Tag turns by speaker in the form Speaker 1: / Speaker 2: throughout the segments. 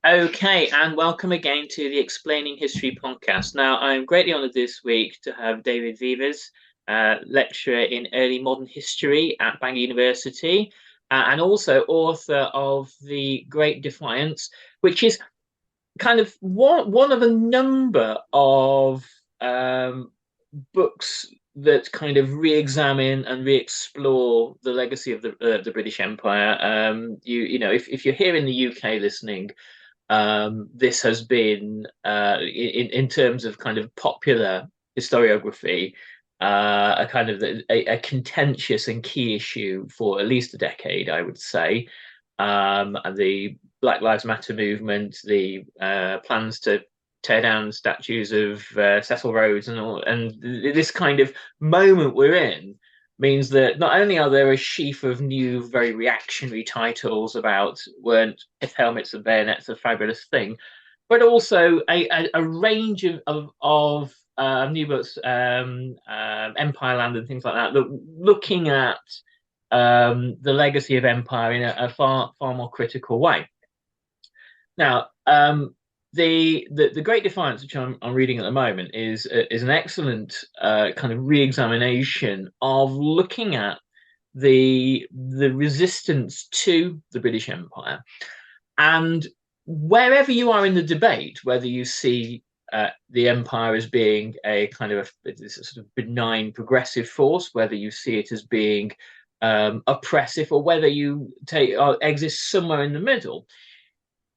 Speaker 1: Okay, and welcome again to the Explaining History podcast. Now, I'm greatly honoured this week to have David Veevers, lecturer in early modern history at Bangor University, and also author of The Great Defiance, which is kind of one of a number of books that kind of re-examine and re-explore the legacy of the British Empire. If you're here in the UK listening, this has been in terms of kind of popular historiography, a kind of a contentious and key issue for at least a decade, I would say. And the Black Lives Matter movement, the plans to tear down statues of Cecil Rhodes and all, and this kind of moment we're in means that not only are there a sheaf of new, very reactionary titles about weren't if helmets and bayonets a fabulous thing, but also a range of new books, Empire Land and things like that, looking at the legacy of empire in a far more critical way. Now, the Great Defiance, which I'm reading at the moment, is an excellent kind of re-examination of looking at the resistance to the British Empire, and wherever you are in the debate, whether you see the empire as being a kind of a sort of benign progressive force, whether you see it as being oppressive, or whether you exist somewhere in the middle.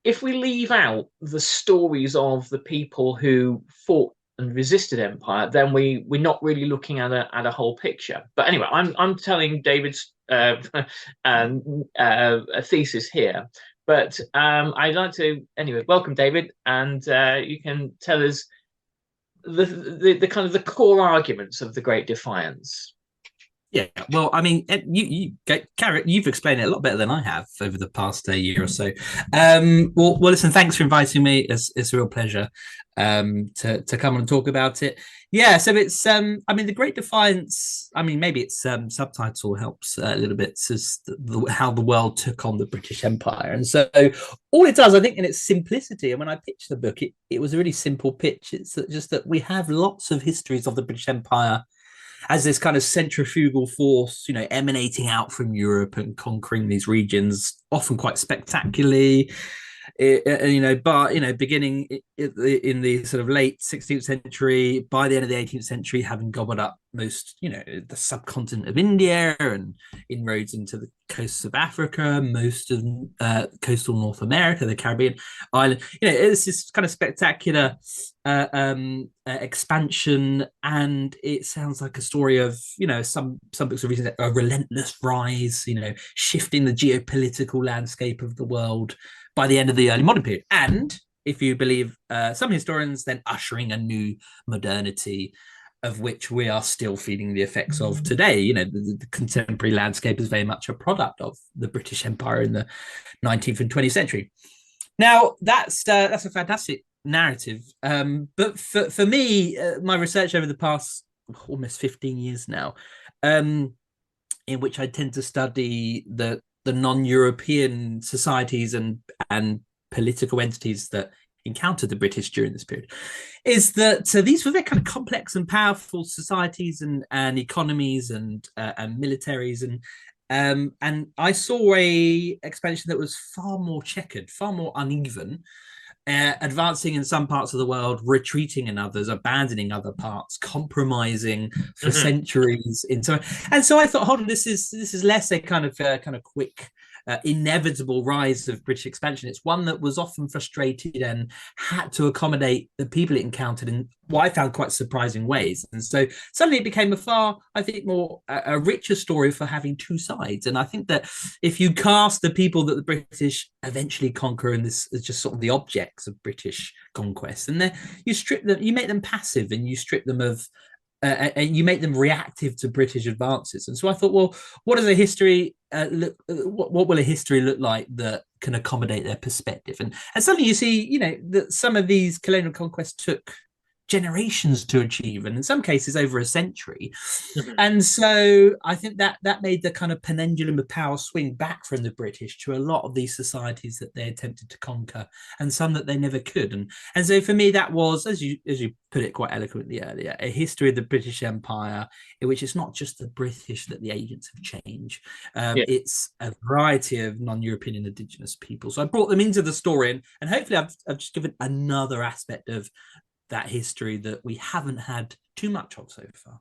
Speaker 1: If we leave out the stories of the people who fought and resisted empire, then we're not really looking at a whole picture. But anyway, I'm telling David's a thesis here. But I'd like to anyway welcome David, and you can tell us the kind of the core arguments of the Great Defiance.
Speaker 2: Yeah, well, I mean, you've explained it a lot better than I have over the past year or so. Listen, thanks for inviting me. It's a real pleasure to come and talk about it. Yeah, so it's I mean, the Great Defiance. I mean, maybe its subtitle helps a little bit, as how the world took on the British Empire, and so all it does, I think, in its simplicity. And when I pitched the book, it was a really simple pitch. It's just that we have lots of histories of the British Empire as this kind of centrifugal force, emanating out from Europe and conquering these regions, often quite spectacularly. Beginning in the sort of late 16th century, by the end of the 18th century, having gobbled up most, the subcontinent of India and inroads into the coasts of Africa, most of coastal North America, the Caribbean island. It's this kind of spectacular expansion, and it sounds like a story of, some books are reading a relentless rise, shifting the geopolitical landscape of the world by the end of the early modern period. And if you believe some historians, then ushering a new modernity, of which we are still feeling the effects of today. The contemporary landscape is very much a product of the British Empire in the 19th and 20th century. Now, that's a fantastic narrative. But for me, my research over the past almost 15 years now, in which I tend to study the non-European societies and political entities that encountered the British during this period, is that these were very kind of complex and powerful societies and economies and militaries, and I saw a expansion that was far more checkered, far more uneven, advancing in some parts of the world, retreating in others, abandoning other parts, compromising for centuries into. And so I thought, hold on, this is less a kind of quick, inevitable rise of British expansion. It's one that was often frustrated and had to accommodate the people it encountered in what I found quite surprising ways. And so suddenly it became a far, I think, more a richer story for having two sides. And I think that if you cast the people that the British eventually conquer, and this is just sort of the objects of British conquest, and then you strip them, you make them passive, and you strip them of and you make them reactive to British advances. And so I thought, well, what does a history look? What will a history look like that can accommodate their perspective? And suddenly you see, that some of these colonial conquests took generations to achieve, and in some cases over a century.
Speaker 1: Mhm.
Speaker 2: And so I think that made the kind of pendulum of power swing back from the British to a lot of these societies that they attempted to conquer, and some that they never could. And so for me, that was, as you put it quite eloquently earlier, a history of the British Empire in which it's not just the British that the agents have changed.
Speaker 1: Yeah.
Speaker 2: It's a variety of non-European and indigenous people. So I brought them into the story, and hopefully I've just given another aspect of that history that we haven't had too much of so far.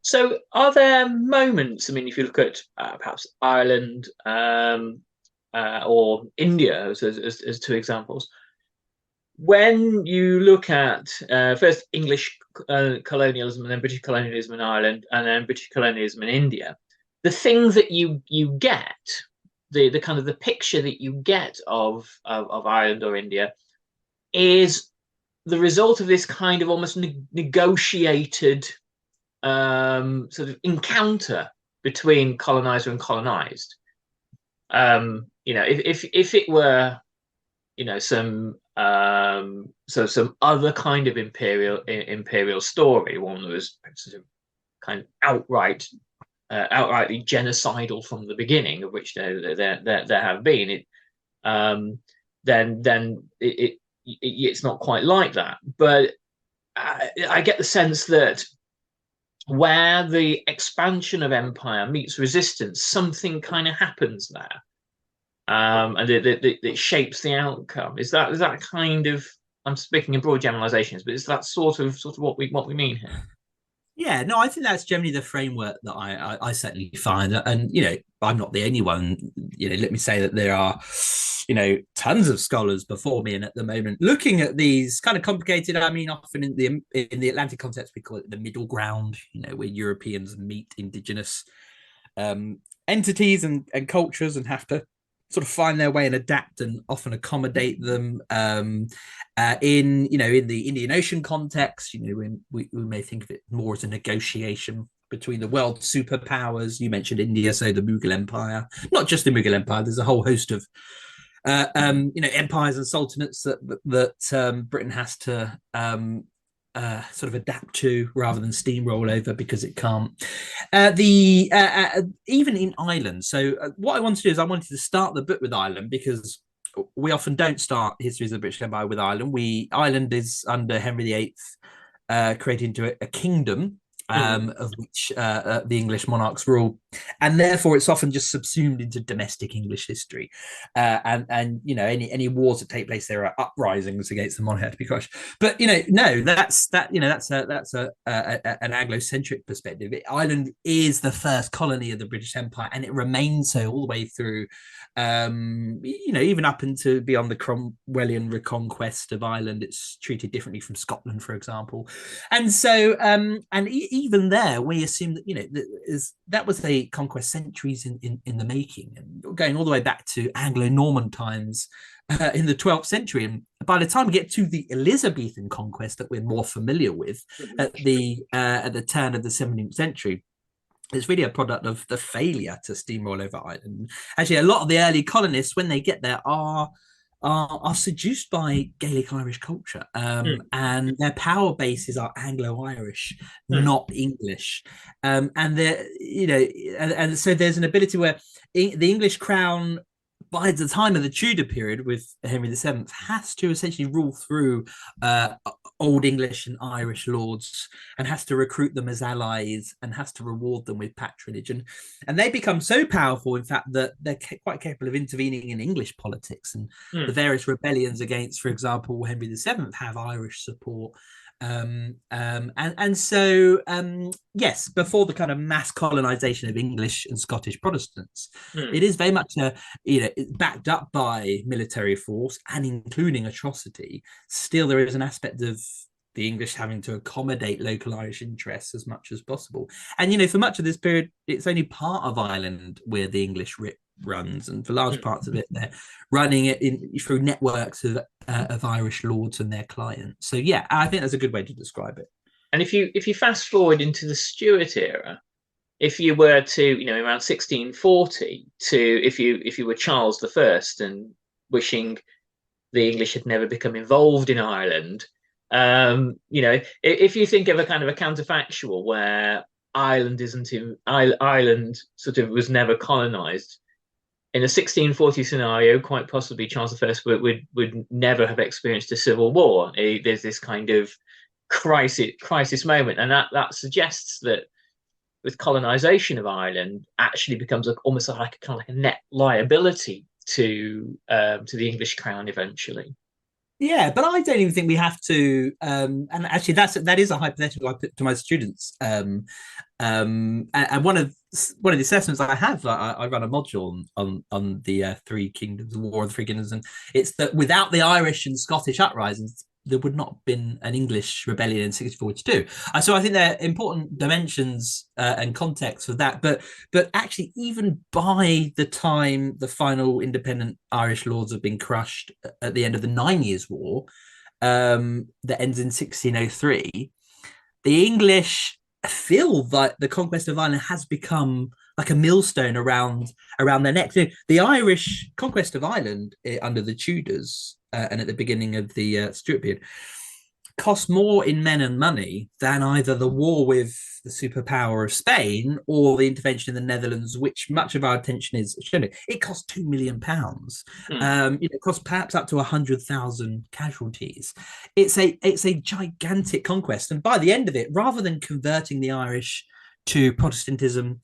Speaker 1: So, are there moments? I mean, if you look at perhaps Ireland or India as two examples, when you look at first English colonialism and then British colonialism in Ireland and then British colonialism in India, the thing that you get, the kind of the picture that you get of Ireland or India is the result of this kind of almost negotiated sort of encounter between colonizer and colonized. If it were, some some other kind of imperial story, one that was sort of kind of outrightly genocidal from the beginning, of which there have been, then it's not quite like that. But I get the sense that where the expansion of empire meets resistance, something kind of happens there, and it shapes the outcome. Is that kind of, I'm speaking in broad generalizations, but is that sort of what we mean here?
Speaker 2: Yeah, no, I think that's generally the framework that I certainly find, and I'm not the only one. Let me say that there are, tons of scholars before me, and at the moment looking at these kind of complicated. I mean, often in the Atlantic context, we call it the middle ground. Where Europeans meet indigenous entities and cultures and have to sort of find their way and adapt and often accommodate them. In the Indian Ocean context, we may think of it more as a negotiation between the world superpowers. You mentioned India, so the Mughal Empire, not just the Mughal Empire. There's a whole host of empires and sultanates that Britain has to sort of adapt to rather than steamroll over because it can't. Even in Ireland. So what I wanted to do is I wanted to start the book with Ireland because we often don't start histories of the British Empire with Ireland. Ireland is under Henry VIII, created into a kingdom of which the English monarchs rule, and therefore it's often just subsumed into domestic English history. And any wars that take place there are uprisings against the monarch to be crushed. But no, that's an Anglo-centric perspective. Ireland is the first colony of the British Empire, and it remains so all the way through. Even up into beyond the Cromwellian reconquest of Ireland, it's treated differently from Scotland, for example. And so, even there, we assume that that was a conquest centuries in the making, and going all the way back to Anglo-Norman times in the 12th century. And by the time we get to the Elizabethan conquest that we're more familiar with at the turn of the 17th century, it's really a product of the failure to steamroll over Ireland. Actually, a lot of the early colonists, when they get there, are seduced by Gaelic Irish culture, and their power bases are Anglo-Irish, not English, and and so there's an ability where the English crown, by the time of the Tudor period with Henry VII, has to essentially rule through Old English and Irish lords, and has to recruit them as allies and has to reward them with patronage. And they become so powerful, in fact, that they're quite capable of intervening in English politics. And the various rebellions against, for example, Henry VII have Irish support. So yes, before the kind of mass colonization of English and Scottish Protestants, it is very much backed up by military force and including atrocity. Still, there is an aspect of the English having to accommodate local Irish interests as much as possible. And for much of this period, it's only part of Ireland where the English runs, and for large parts of it, they're running it through networks of Irish lords and their clients. So yeah, I think that's a good way to describe it.
Speaker 1: And if you fast forward into the Stuart era, if you were to, around 1640, if you were Charles I and wishing the English had never become involved in Ireland, If you think of a kind of a counterfactual where Ireland isn't in Ireland sort of was never colonized in a 1640 scenario, quite possibly Charles I would never have experienced a civil war. There's this kind of crisis moment, and that suggests that with colonization of Ireland actually becomes almost like a kind of like a net liability to the English crown eventually.
Speaker 2: Yeah, but I don't even think we have to. And actually, that is a hypothetical I put to my students. And one of the assessments I have, I run a module on the Three Kingdoms, the War of the Three Kingdoms, and it's that without the Irish and Scottish uprisings, there would not have been an English rebellion in 1642. So I think they're important dimensions and context for that. But actually, even by the time the final independent Irish lords have been crushed at the end of the 9 Years' War, that ends in 1603, the English feel that the conquest of Ireland has become like a millstone around their necks. The Irish conquest of Ireland under the Tudors and at the beginning of the Stuart period cost more in men and money than either the war with the superpower of Spain or the intervention in the Netherlands, which much of our attention is shown. It cost £2 million. It cost perhaps up to 100,000 casualties. It's a gigantic conquest, and by the end of it, rather than converting the Irish to Protestantism,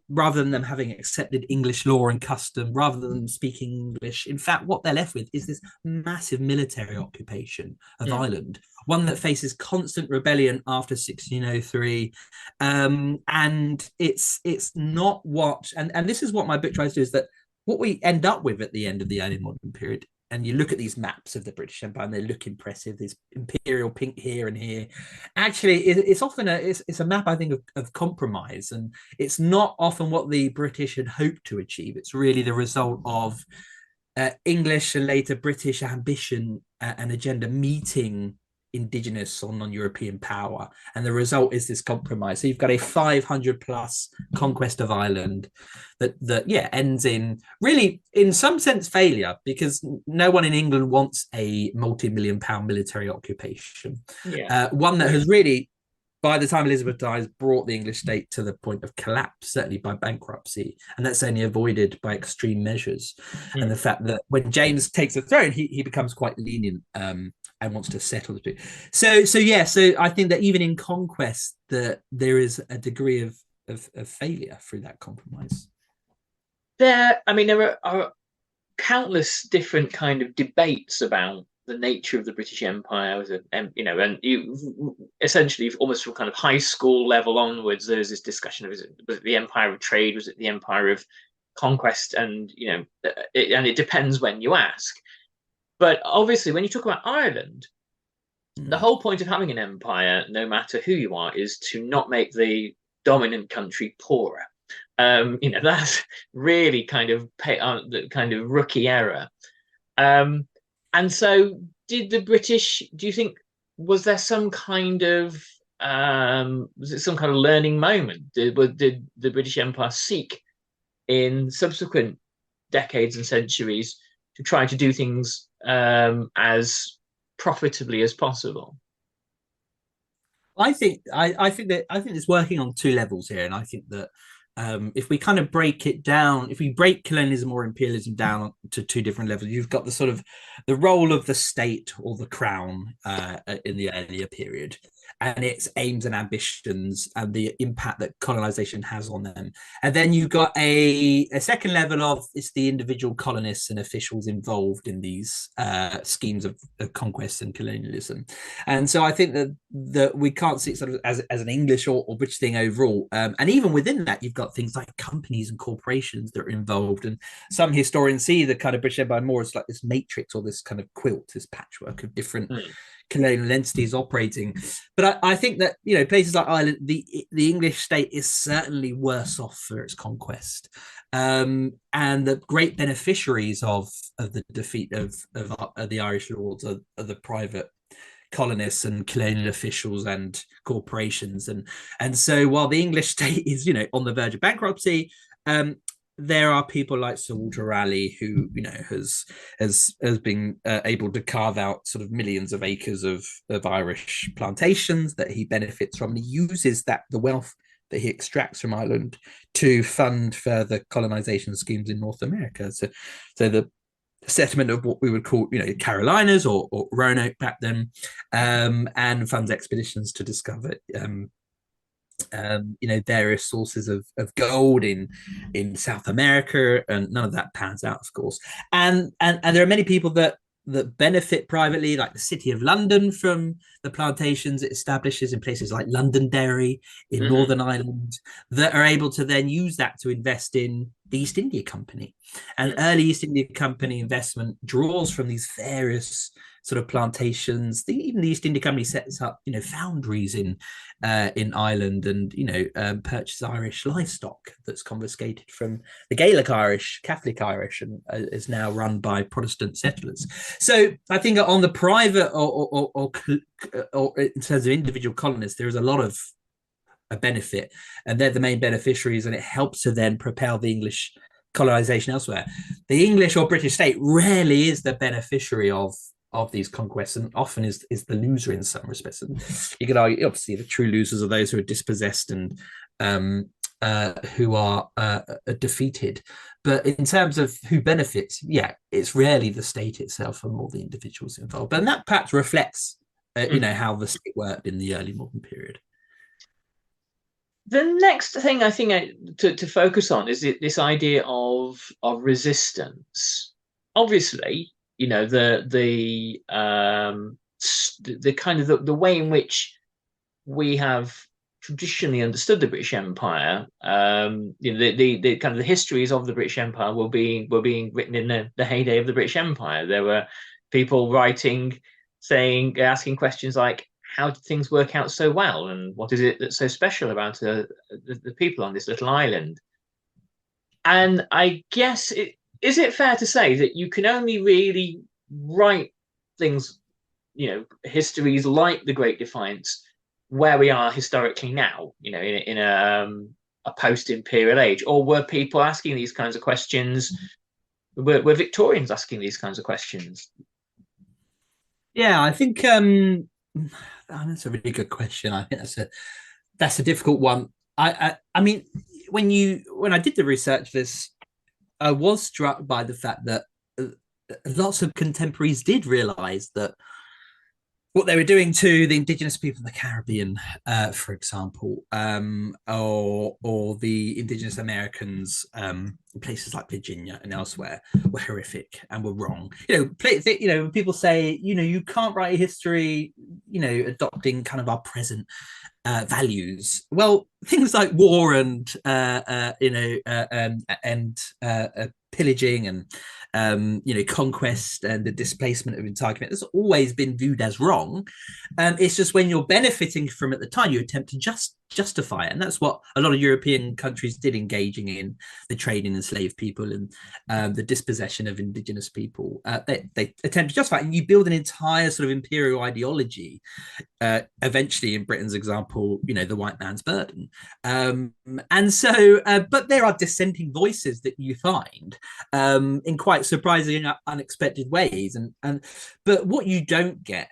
Speaker 2: rather than them having accepted English law and custom, rather than them speaking English, in fact, what they're left with is this massive military occupation of Ireland, one that faces constant rebellion after 1603. And it's not what, and this is what my book tries to do, is that what we end up with at the end of the early modern period, and you look at these maps of the British Empire and they look impressive, there's imperial pink here and here. Actually, it's often it's a map, I think, of compromise, and it's not often what the British had hoped to achieve. It's really the result of English and later British ambition and agenda meeting indigenous or non-European power, and the result is this compromise. So you've got a 500 plus conquest of Ireland that ends in really, in some sense, failure, because no one in England wants a multi-million-pound military occupation. One that has really, by the time Elizabeth dies, brought the English state to the point of collapse, certainly by bankruptcy, and that's only avoided by extreme measures. And the fact that when James takes the throne, he becomes quite lenient and wants to settle the two. So I think that even in conquest, that there is a degree of failure through that compromise.
Speaker 1: There are countless different kind of debates about the nature of the British Empire, and you essentially almost from kind of high school level onwards, there's this discussion of was it the empire of trade, was it the empire of conquest, and it depends when you ask. But obviously, when you talk about Ireland, the whole point of having an empire, no matter who you are, is to not make the dominant country poorer. That's really kind of the kind of rookie error. And so, did the British? Do you think was there some kind of was it some kind of learning moment? Did the British Empire seek in subsequent decades and centuries to try to do things as profitably as possible?
Speaker 2: I think it's working on two levels here, and I think that if we kind of break it down, if we break colonialism or imperialism down to two different levels, you've got the sort of the role of the state or the crown in the earlier period, and its aims and ambitions and the impact that colonization has on them. And then you've got a second level of it's the individual colonists and officials involved in these schemes of conquest and colonialism. And so I think that we can't see it sort of as an English or British thing overall. And even within that, you've got things like companies and corporations that are involved. And some historians see the kind of British Empire more as like this matrix or this kind of quilt, this patchwork of different colonial entities operating. But I think that places like Ireland, the English state is certainly worse off for its conquest, and the great beneficiaries of the defeat of the Irish lords are the private colonists and colonial officials and corporations, and so while the English state is on the verge of bankruptcy, there are people like Sir Walter Raleigh who, has been able to carve out sort of millions of acres of Irish plantations that he benefits from, and he uses the wealth that he extracts from Ireland to fund further colonization schemes in North America. So the settlement of what we would call, Carolinas or Roanoke back then, and funds expeditions to discover various sources of gold in South America, and none of that pans out, of course. And there are many people that benefit privately, like the City of London, from the plantations it establishes in places like Londonderry in Northern Ireland, that are able to then use that to invest in the East India Company. And early East India Company investment draws from these various sort of plantations. Even the East India Company sets up, foundries in Ireland, and purchases Irish livestock that's confiscated from the Gaelic Irish, Catholic Irish, and is now run by Protestant settlers. So I think on the private or in terms of individual colonists, there is a lot of a benefit, and they're the main beneficiaries, and it helps to then propel the English colonization elsewhere. The English or British state rarely is the beneficiary of these conquests, and often is the loser in some respects. And you could argue, obviously, the true losers are those who are dispossessed and who are defeated. But in terms of who benefits, it's rarely the state itself, and more the individuals involved. And that perhaps reflects, how the state worked in the early modern period.
Speaker 1: The next thing I think to focus on is this idea of resistance. Obviously, the kind of the way in which we have traditionally understood the British Empire, the kind of the histories of the British Empire were being written in the heyday of the British Empire. There were people writing, asking questions like, how did things work out so well, and what is it that's so special about the people on this little island? And I guess, is it fair to say that you can only really write things, histories like the Great Defiance, where we are historically now, in a post-imperial age? Or were people asking these kinds of questions? Were Victorians asking these kinds of questions?
Speaker 2: Yeah, I think that's a really good question. I think that's a difficult one. I mean, when I did the research for this, I was struck by the fact that lots of contemporaries did realize that what they were doing to the indigenous people of the Caribbean, for example, or the indigenous Americans, in places like Virginia and elsewhere, were horrific and were wrong. People say, you can't write a history, adopting kind of our present values. Well, things like war and pillaging and conquest and the displacement of entire communities has always been viewed as wrong. It's just when you're benefiting from it at the time, you attempt to justify it, and that's what a lot of European countries did, engaging in the trading and slave people and the dispossession of indigenous people. They attempt to justify it, and you build an entire sort of imperial ideology. Eventually, in Britain's example, the white man's burden. And so, but there are dissenting voices that you find in quite surprising and unexpected ways. But what you don't get,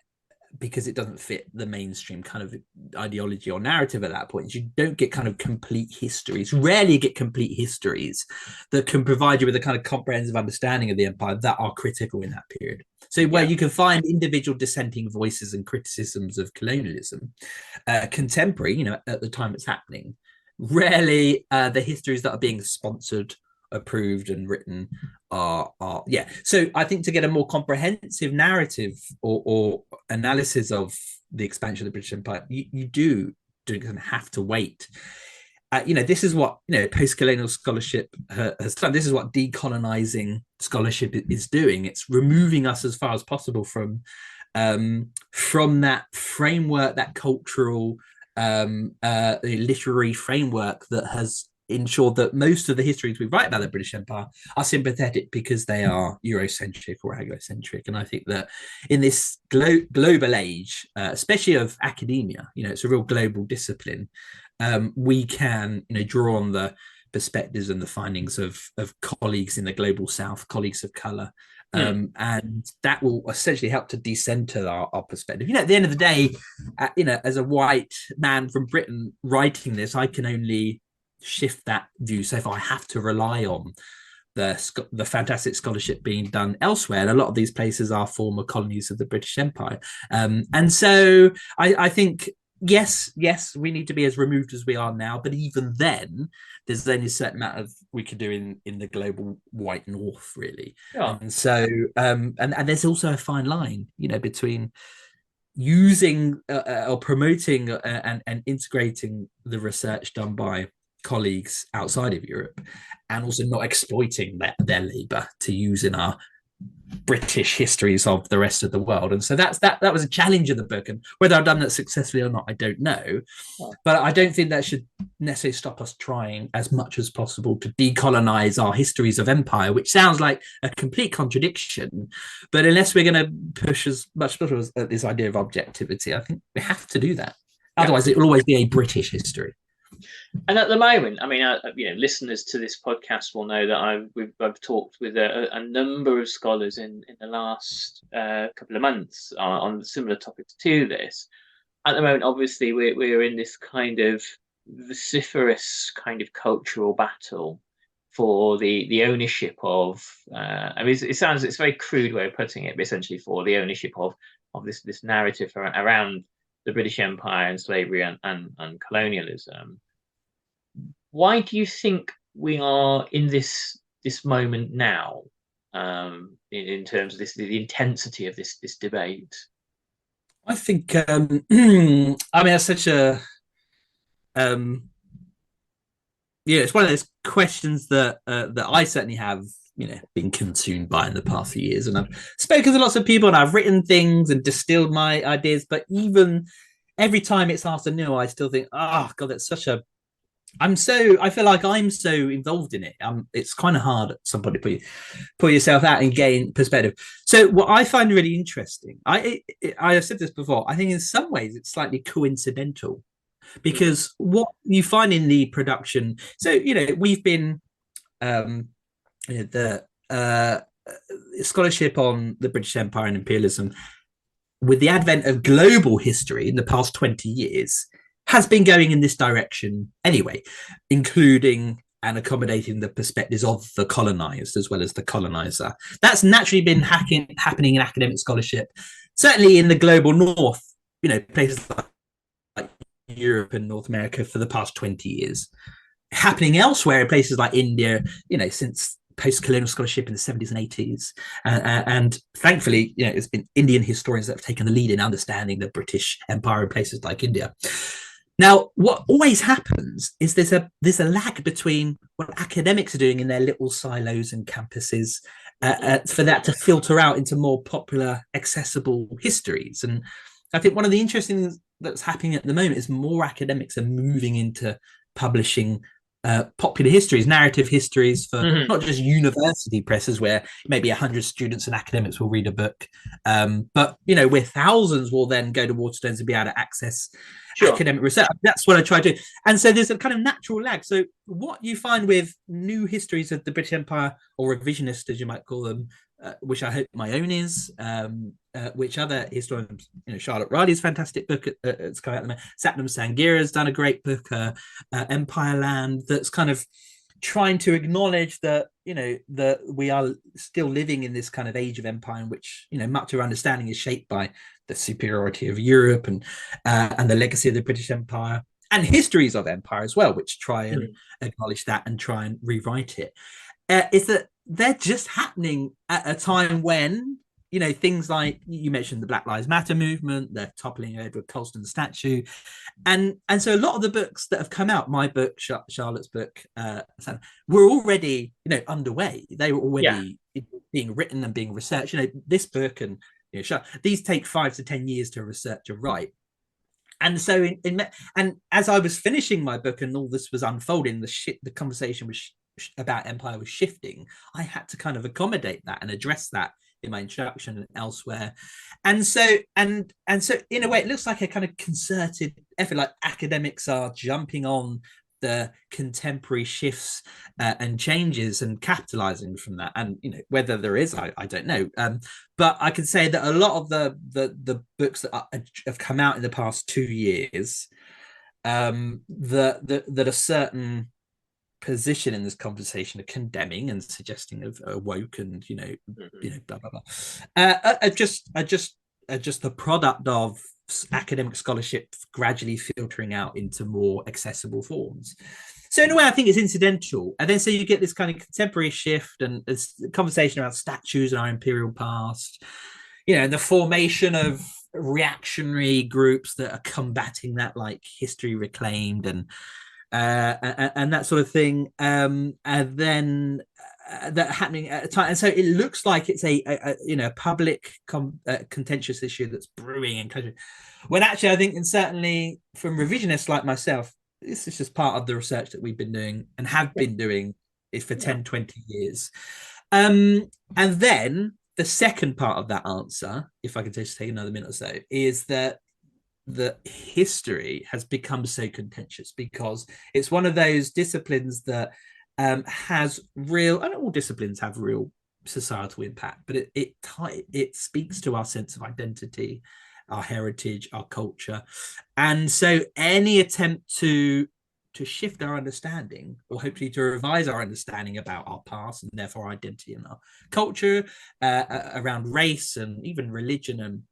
Speaker 2: because it doesn't fit the mainstream kind of ideology or narrative at that point, you don't get kind of complete histories. Rarely get complete histories that can provide you with a kind of comprehensive understanding of the empire that are critical in that period. So where you can find individual dissenting voices and criticisms of colonialism, contemporary, at the time it's happening, rarely the histories that are being sponsored, approved, and written are. So I think to get a more comprehensive narrative or analysis of the expansion of the British Empire, you do have to wait. This is what post-colonial scholarship has done. This is what decolonizing scholarship is doing. It's removing us as far as possible from that framework, that cultural, literary framework that has ensured that most of the histories we write about the British Empire are sympathetic because they are Eurocentric or Anglocentric. And I think that in this global age, especially of academia, it's a real global discipline. We can, draw on the perspectives and the findings of colleagues in the global south, colleagues of color. And that will essentially help to decenter our perspective. At the end of the day, as a white man from Britain writing this, I can only shift that view. So if I have to rely on the fantastic scholarship being done elsewhere, and a lot of these places are former colonies of the British Empire, and so I think yes, we need to be as removed as we are now, but even then, there's only a certain amount of we could do in the global white north, really.
Speaker 1: Yeah.
Speaker 2: And so, and there's also a fine line, between using or promoting and integrating the research done by colleagues outside of Europe, and also not exploiting their labor to use in our British histories of the rest of the world. And so that was a challenge of the book, and whether I've done that successfully or not, I don't know. But I don't think that should necessarily stop us trying as much as possible to decolonize our histories of empire, which sounds like a complete contradiction. But unless we're going to push as much as this idea of objectivity, I think we have to do that. Otherwise, it will always be a British history.
Speaker 1: And at the moment, I mean, listeners to this podcast will know that I've talked with a number of scholars in the last couple of months on similar topics to this. At the moment, obviously, we're in this kind of vociferous kind of cultural battle for the ownership of. I mean, it's a very crude way of putting it, but essentially for the ownership of this narrative around the British Empire and slavery and colonialism. Why do you think we are in this moment now, in terms of the intensity of this debate?
Speaker 2: I think, I mean, it's such a, it's one of those questions that I certainly have, been consumed by in the past few years. And I've spoken to lots of people and I've written things and distilled my ideas. But even every time it's asked anew, I still think, oh, God, that's such a, I feel like I'm so involved in it. It's kind of hard at some point to pull yourself out and gain perspective. So what I find really interesting, I have said this before, I think in some ways it's slightly coincidental, because what you find in the production, so, we've been, the scholarship on the British Empire and imperialism, with the advent of global history in the past 20 years, has been going in this direction anyway, including and accommodating the perspectives of the colonized as well as the colonizer. That's naturally been happening in academic scholarship, certainly in the global north, places like Europe and North America for the past 20 years. Happening elsewhere in places like India, since post-colonial scholarship in the 70s and 80s. And thankfully, it's been Indian historians that have taken the lead in understanding the British Empire in places like India. Now, what always happens is there's a lag between what academics are doing in their little silos and campuses for that to filter out into more popular, accessible histories. And I think one of the interesting things that's happening at the moment is more academics are moving into publishing popular histories, narrative histories for not just university presses where maybe 100 students and academics will read a book, but where thousands will then go to Waterstones and be able to access academic research. That's what I try to do. And so there's a kind of natural lag. So what you find with new histories of the British Empire, or revisionist as you might call them, which I hope my own is, which other historians, Charlotte Riley's fantastic book it's coming out at the moment. Satnam Sangira's done a great book, Empire Land, that's kind of trying to acknowledge that that we are still living in this kind of age of empire in which much of our understanding is shaped by the superiority of Europe and the legacy of the British Empire, and histories of empire as well, which try and acknowledge that and try and rewrite it. Is that they're just happening at a time when things like you mentioned the Black Lives Matter movement, the toppling of Edward Colston's statue, and so a lot of the books that have come out, my book, Charlotte's book, were already underway. They were already being written and being researched. This book and these take 5 to 10 years to research and write. And so and as I was finishing my book and all this was unfolding, the conversation was about empire was shifting. I had to kind of accommodate that and address that in my introduction and elsewhere. And so in a way, it looks like a kind of concerted effort, like academics are jumping on the contemporary shifts and changes and capitalizing from that. And whether there is, I don't know. But I can say that a lot of the books that have come out in the past 2 years, that a certain position in this conversation of condemning and suggesting of woke and blah blah blah, are just the product of academic scholarship gradually filtering out into more accessible forms. So in a way, I think it's incidental. And then so you get this kind of contemporary shift and this conversation about statues and our imperial past, and the formation of reactionary groups that are combating that, like History Reclaimed and that sort of thing. And then that happening at a time, and so it looks like it's a public contentious issue that's brewing in country, when actually I think, and certainly from revisionists like myself, this is just part of the research that we've been doing and have been doing is for 10-20 years. And then the second part of that answer, if I could just take another minute or so, is that the history has become so contentious because it's one of those disciplines that has real, and all disciplines have real societal impact, but it speaks to our sense of identity, our heritage, our culture. And so any attempt to shift our understanding, or hopefully to revise our understanding about our past and therefore our identity and our culture, around race and even religion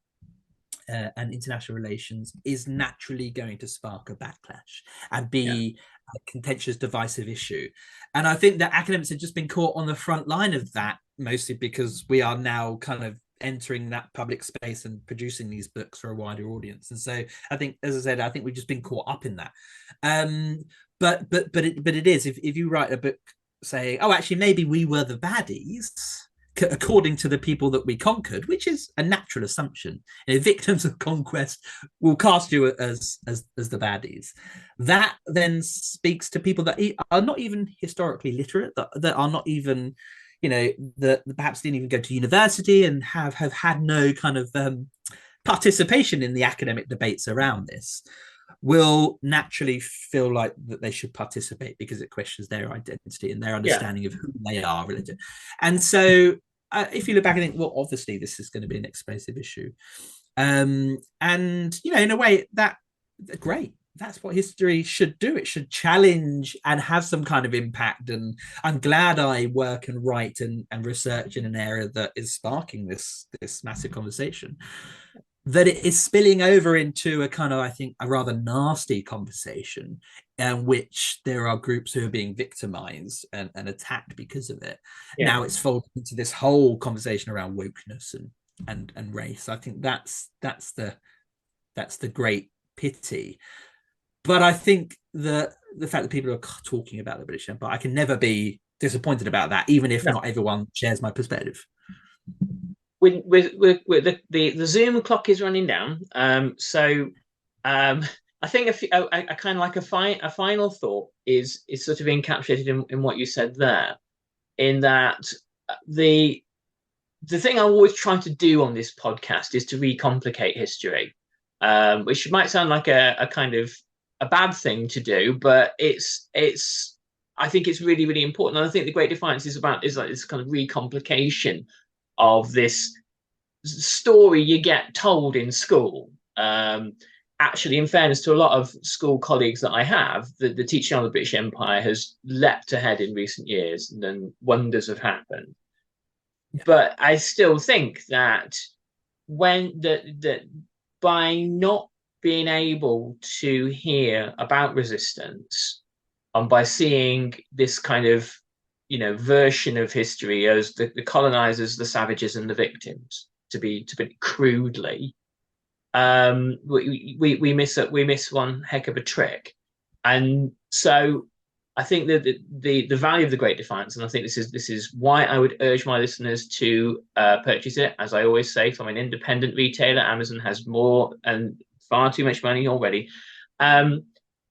Speaker 2: and international relations, is naturally going to spark a backlash and be a contentious, divisive issue. And I think that academics have just been caught on the front line of that, mostly because we are now kind of entering that public space and producing these books for a wider audience. And so I think, as I said, I think we've just been caught up in that. But it is, if you write a book saying, oh, actually, maybe we were the baddies, according to the people that we conquered, which is a natural assumption. Victims of conquest will cast you as the baddies. That then speaks to people that are not even historically literate, that are not even, that perhaps didn't even go to university and have had no kind of participation in the academic debates around this, will naturally feel like that they should participate because it questions their identity and their understanding of who they are, religion. And so if you look back and think, well, obviously this is going to be an explosive issue. And, in a way, that great. That's what history should do. It should challenge and have some kind of impact. And I'm glad I work and write and research in an area that is sparking this massive conversation. That it is spilling over into a kind of, I think, a rather nasty conversation in which there are groups who are being victimized and attacked because of it. Now it's folded into this whole conversation around wokeness and race. I think that's the great pity. But I think the fact that people are talking about the British Empire, I can never be disappointed about that, even if not everyone shares my perspective.
Speaker 1: The Zoom clock is running down. I think a kind of like a final thought is sort of encapsulated in what you said there, in that the thing I always try to do on this podcast is to recomplicate history, which might sound like a kind of a bad thing to do, but I think it's really, really important. And I think the Great Defiance is like this kind of recomplication of this story you get told in school. Actually, in fairness to a lot of school colleagues that I have, the teaching on the British Empire has leapt ahead in recent years, and then wonders have happened. But I still think that by not being able to hear about resistance, and by seeing this kind of version of history as the colonizers, the savages, and the victims, to be crudely, we miss one heck of a trick. And so I think that the value of the Great Defiance, and I think this is why I would urge my listeners to purchase it. As I always say, from an independent retailer, Amazon has more and far too much money already.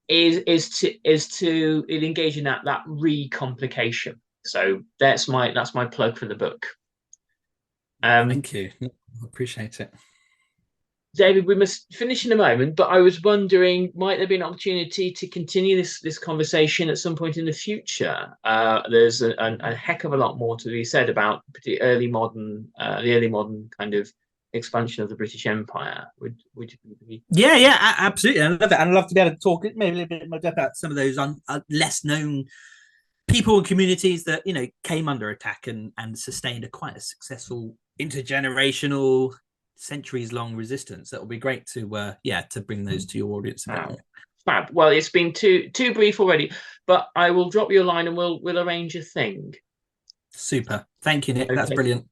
Speaker 1: Is to engage in that recomplication. So that's my plug for the book.
Speaker 2: Thank you. I appreciate it.
Speaker 1: David, we must finish in a moment, but I was wondering, might there be an opportunity to continue this conversation at some point in the future? There's a heck of a lot more to be said about the early modern kind of expansion of the British Empire. Would you be?
Speaker 2: Yeah, absolutely. I love it. And I'd love to be able to talk maybe a little bit more about some of those less known people and communities that came under attack and sustained quite a successful intergenerational, centuries long resistance. That would be great to bring those to your audience a bit more.
Speaker 1: Fab. Well, it's been too brief already, but I will drop you a line and we'll arrange a thing.
Speaker 2: Super. Thank you, Nick.
Speaker 1: Okay.
Speaker 2: That's brilliant.